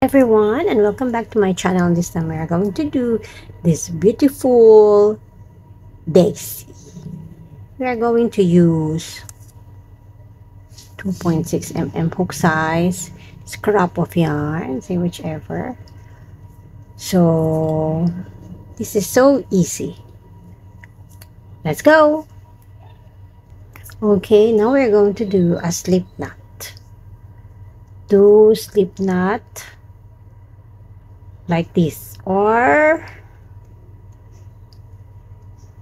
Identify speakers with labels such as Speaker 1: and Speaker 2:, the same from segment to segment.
Speaker 1: Everyone, and welcome back to my channel. This time we are going to do this beautiful daisy. We are going to use 2.6 mm hook size scrap of yarn, say whichever. So this is so easy. Let's go. Okay, now we're going to do a slip knot. Do slip knot like this, or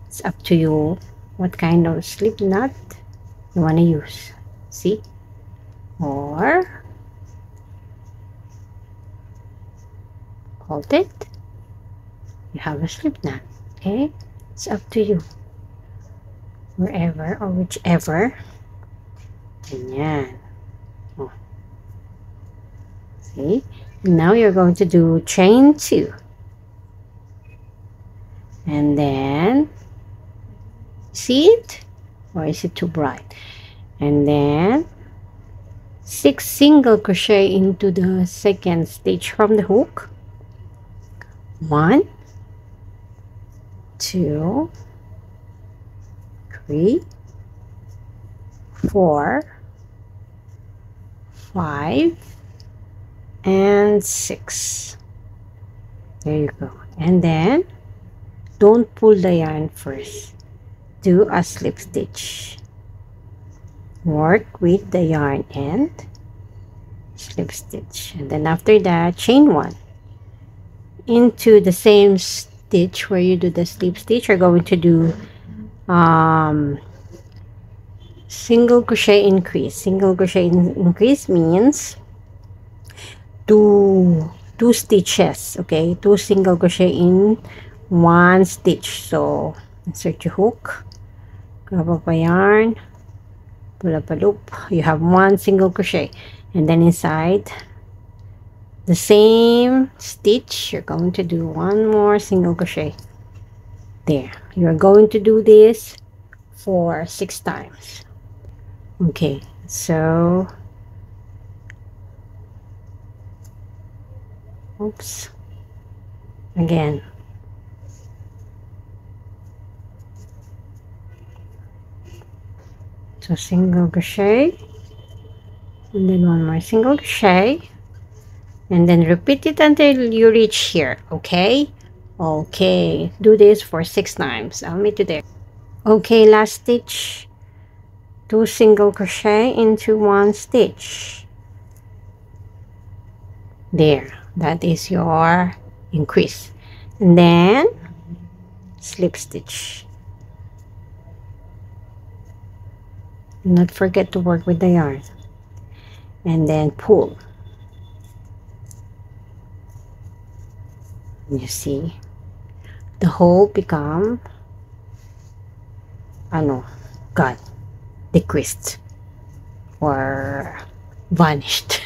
Speaker 1: it's up to you what kind of slip knot you want to use. See, or hold it, you have a slip knot. Okay, it's up to you, wherever or whichever. Ganyan. Oh. See, now you're going to do chain 2, and then see it, or is it too bright? And then 6 single crochet into the second stitch from the hook. 1, 2, 3, 4, 5, and 6. There you go. And then don't pull the yarn first. Do a slip stitch. Work with the yarn end, slip stitch, and then after that chain 1 into the same stitch where you do the slip stitch. You're going to do single crochet increase. Single crochet increase means two stitches. Okay, 2 single crochet in 1 stitch. So insert your hook, grab up a yarn, pull up a loop, you have 1 single crochet, and then inside the same stitch you're going to do 1 more single crochet. There, you're going to do this for 6 times. Okay, so oops, again, so single crochet, and then 1 more single crochet, and then repeat it until you reach here. Okay, do this for 6 times. I'll meet you there. Okay, last stitch, 2 single crochet into 1 stitch. There, that is your increase. And then slip stitch. Do not forget to work with the yarn. And then pull. You see, the hole become gone, decreased, or vanished.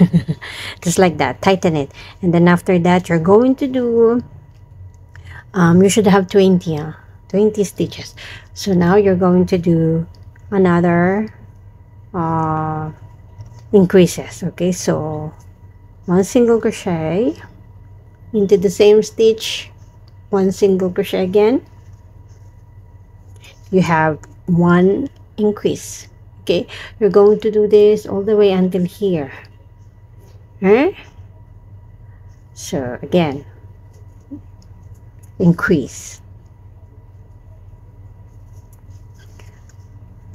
Speaker 1: Just like that. Tighten it, and then after that you're going to do you should have 20 stitches. So now you're going to do another increases. Okay, so 1 single crochet into the same stitch, 1 single crochet again, you have 1 increase. Okay, you're going to do this all the way until here. So again, increase,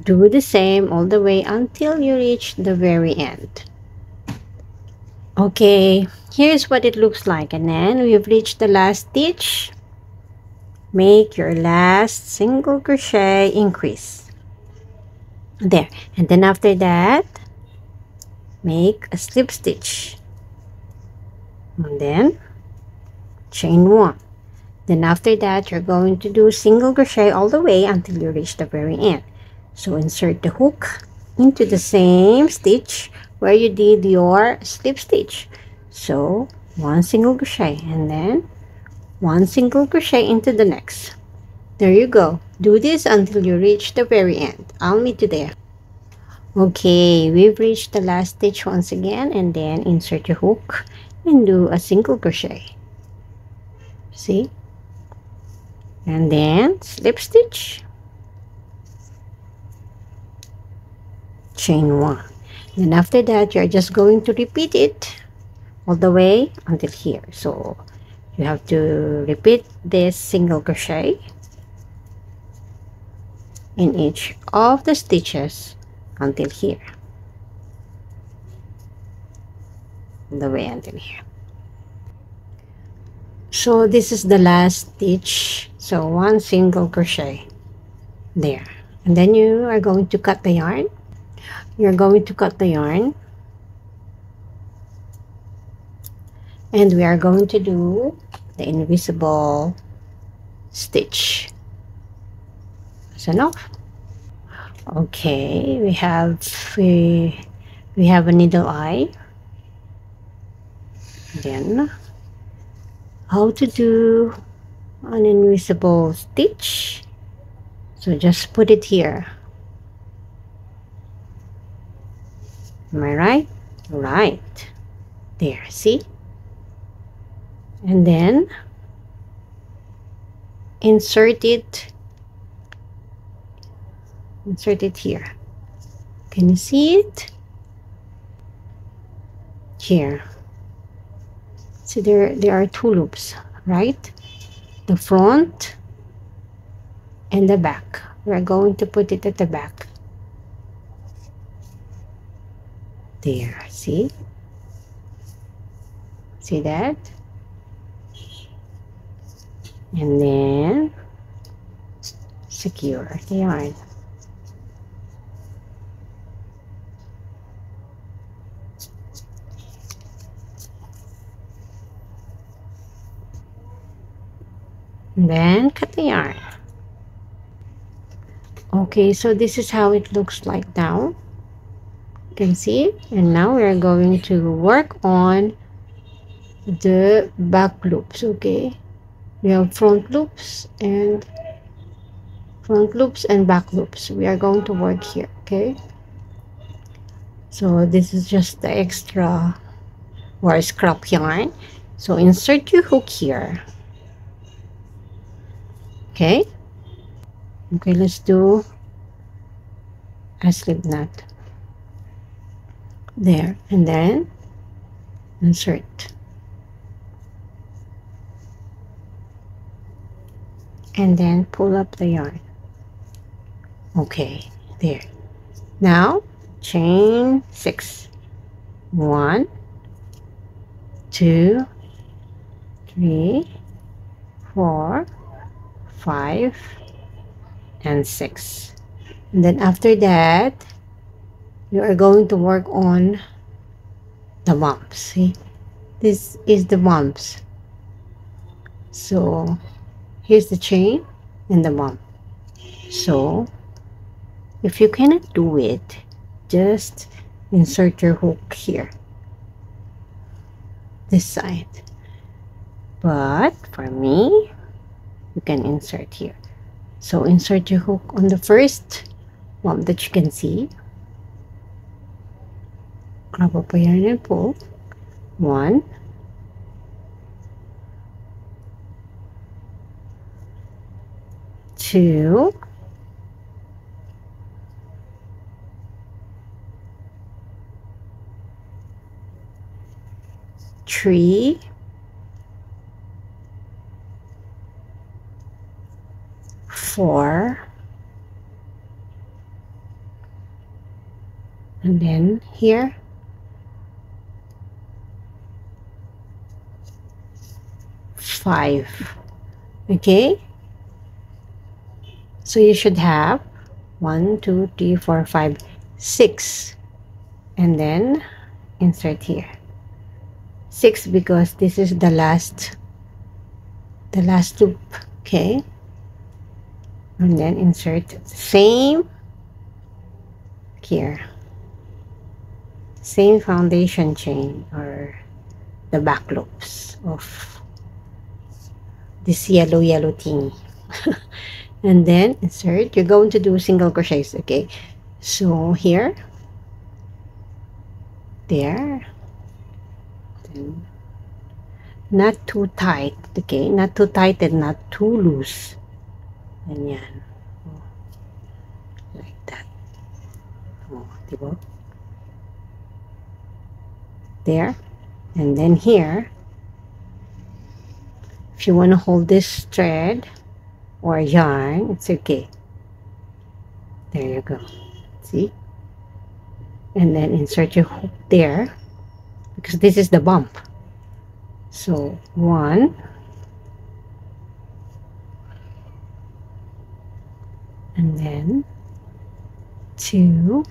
Speaker 1: do the same all the way until you reach the very end. Okay, here's what it looks like, and then we've reached the last stitch. Make your last single crochet increase there, and then after that make a slip stitch, and then chain 1. Then after that you're going to do single crochet all the way until you reach the very end. So insert the hook into the same stitch where you did your slip stitch. So 1 single crochet, and then 1 single crochet into the next. There you go. Do this until you reach the very end. I'll meet you there. Okay, we've reached the last stitch once again, and then insert your hook and do a single crochet. See? And then slip stitch, chain 1. Then after that, you're just going to repeat it all the way until here. So you have to repeat this single crochet in each of the stitches until here, all the way until here. So this is the last stitch, so 1 single crochet there, and then you are going to cut the yarn. You're going to cut the yarn, and we are going to do the invisible stitch. That's enough. Okay, we have a needle eye. Then how to do an invisible stitch? So just put it here. Am I right? Right. There, see? And then insert it here. Can you see it? Here. See, there are 2 loops, right? The front and the back. We're going to put it at the back. There, see? See that? And then secure the yarn. And then cut the yarn. Okay, so this is how it looks like now. You can see it. And now we are going to work on the back loops. Okay, we have front loops and back loops. We are going to work here. Okay, so this is just the extra or scrap yarn. So insert your hook here. Okay, let's do a slip knot there, and then insert, and then pull up the yarn. Okay, there. Now chain 6. 1, 2, 3, 4, 5, and 6. And then after that, you are going to work on the bumps. See, this is the bumps. So here's the chain and the bump. So if you cannot do it, just insert your hook here, this side. But for me, you can insert here. So insert your hook on the first bump that you can see. Grab up a yarn and pull. 1, 2, 3, 4, and then here 5. Okay, so you should have 1, 2, 3, 4, 5, 6, and then insert here 6 because this is the last loop. Okay, and then insert same here, same foundation chain or the back loops of this yellow thing. And then insert. You're going to do single crochets. Okay, so here, there, then not too tight, okay? Not too tight and not too loose. Ganyan. Like that. Oh, diba? There. And then here, if you want to hold this thread or yarn, it's okay. There you go. See? And then insert your hook there, because this is the bump. So 1, and then 2,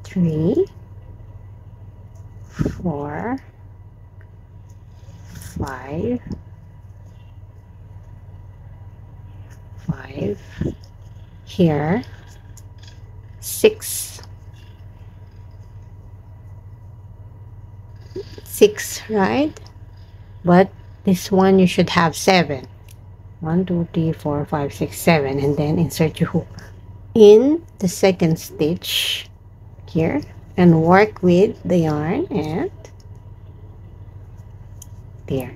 Speaker 1: 3, 4, 5, 5, here 6, 6, right? But this one you should have 7. 1, 2, 3, 4, 5, 6, 7, and then insert your hook in the second stitch here and work with the yarn, and there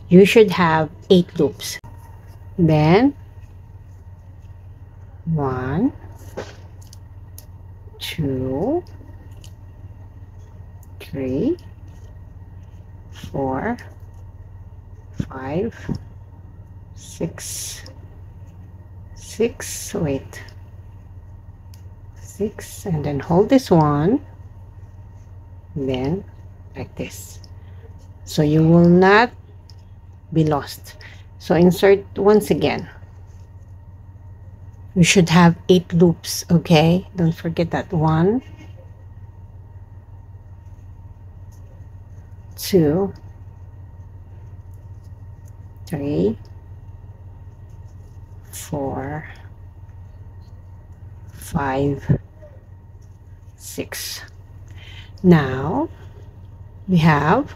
Speaker 1: you should have 8 loops. Then 1, 2, 3, 4, 5, 6, 6, wait, 6, and then hold this one, then like this, so you will not be lost. So insert once again. You should have 8 loops, okay? Don't forget that. 1, 2, 3, 4, 5, 6. Now we have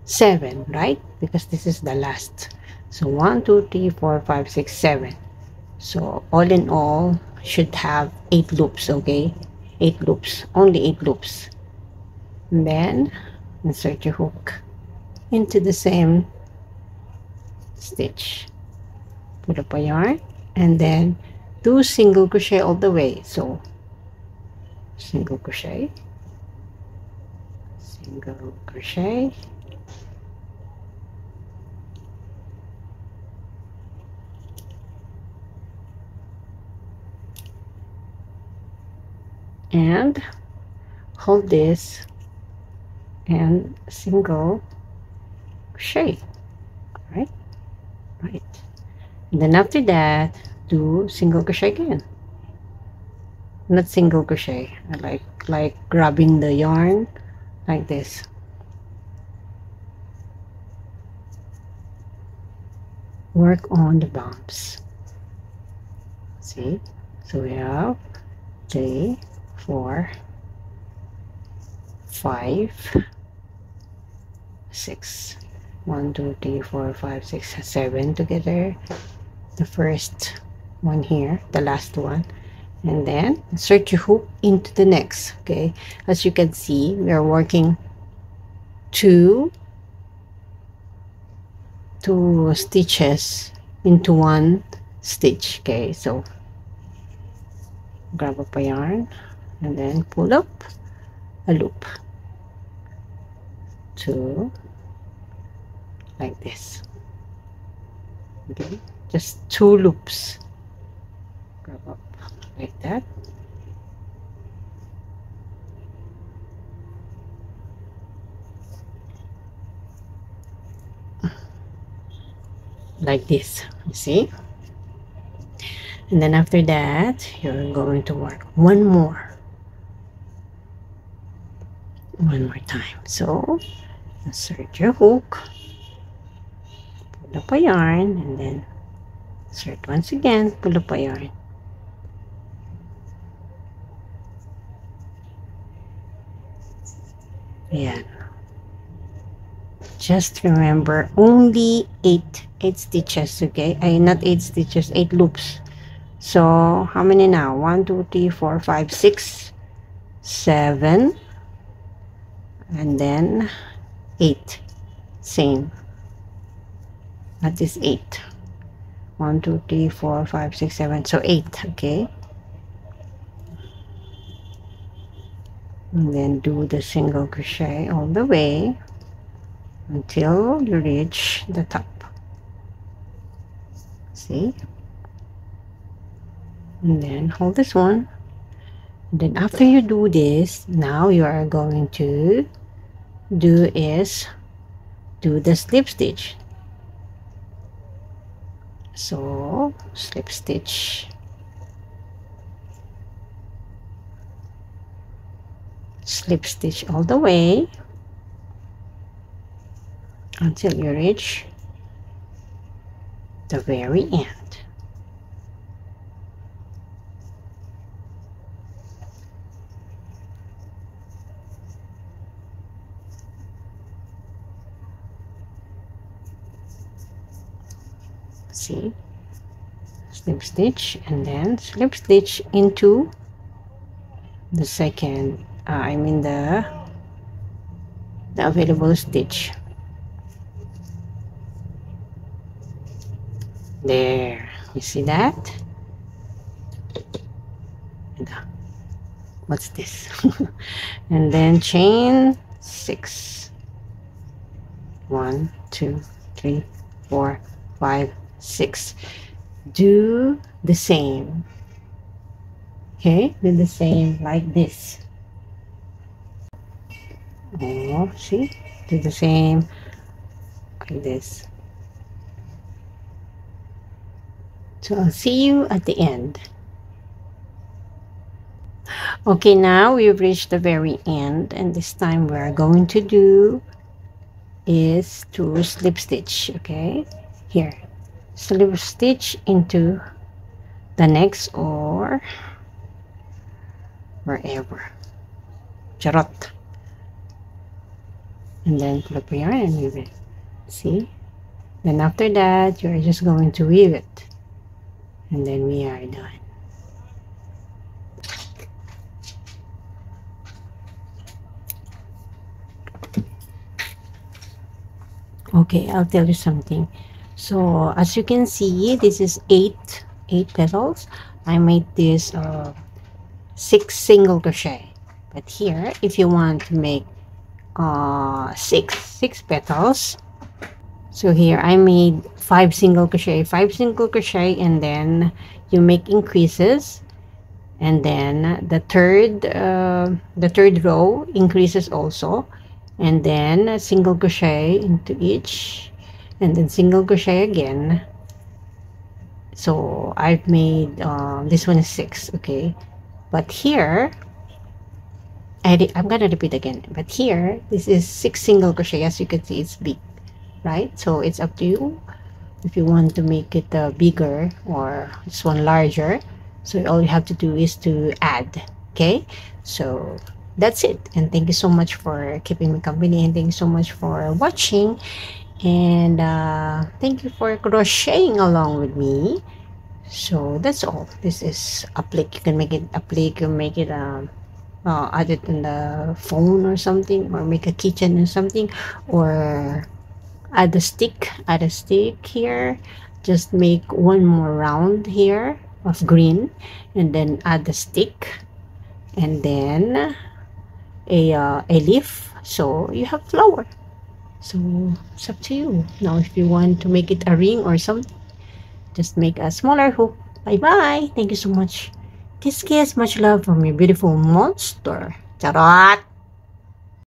Speaker 1: 7, right? Because this is the last. So 1, 2, 3, 4, 5, 6, 7. So all in all, should have 8 loops, okay? 8 loops, only 8 loops. And then insert your hook into the same stitch. Put up a yarn, and then do single crochet all the way. So single crochet, single crochet, and hold this and single crochet, right? And then after that, do single crochet again. Not single crochet, I like grabbing the yarn like this. Work on the bumps. See? So we have 3, 4, 5, 6. 1, 2, 3, 4, 5, 6, 7 together. The first one here, the last one, and then insert your hook into the next. Okay, as you can see, we are working two stitches into one stitch. Okay, so grab up a yarn and then pull up a loop, 2, like this. Okay, just 2 loops. Grab up like that. Like this, you see? And then after that, you're going to work one more time. So insert your hook, pull up a yarn, and then insert once again, pull up a yarn. Yeah. Just remember, only 8 stitches, okay? Not 8 stitches, 8 loops. So how many now? 1, 2, 3, 4, 5, 6, 7, and then 8. Same. That is 8. 1, 2, 3, 4, 5, 6, 7. So 8. Okay. And then do the single crochet all the way until you reach the top. See? And then hold this one. And then after you do this, now you are going to do the slip stitch. So slip stitch, slip stitch all the way until you reach the very end. See, slip stitch and then slip stitch into the second the available stitch. There, you see that? What's this? And then chain 6. 1, 2, 3, 4, 5, 6. Do the same. Okay, do the same like this. Oh, see? Do the same like this. So I'll see you at the end. Okay, now we've reached the very end, and this time we're going to do is to slip stitch. Okay, here, slip stitch into the next or wherever. Charot. And then pull up your yarn and weave it. See? Then after that, you're just going to weave it. And then we are done. Okay, I'll tell you something. So as you can see, this is 8 petals. I made this 6 single crochet. But here, if you want to make 6 petals, so here I made 5 single crochet, and then you make increases, and then the third row increases also, and then a single crochet into each, and then single crochet again. So I've made this one is 6. Okay, but here I'm gonna repeat again, but here this is 6 single crochet. As you can see, it's big, right? So it's up to you if you want to make it bigger or this one larger. So all you have to do is to add. Okay, so that's it, and thank you so much for keeping me company, and thank you so much for watching, and thank you for crocheting along with me. So that's all. This is a plique. You can make it a plique, you can make it add it in the phone or something, or make a kitchen or something, or add a stick here. Just make one more round here of green, and then add the stick, and then a leaf, so you have flower. So it's up to you. Now if you want to make it a ring or something, just make a smaller hook. Bye bye. Thank you so much. Kiss kiss, much love from your beautiful monster. Charot.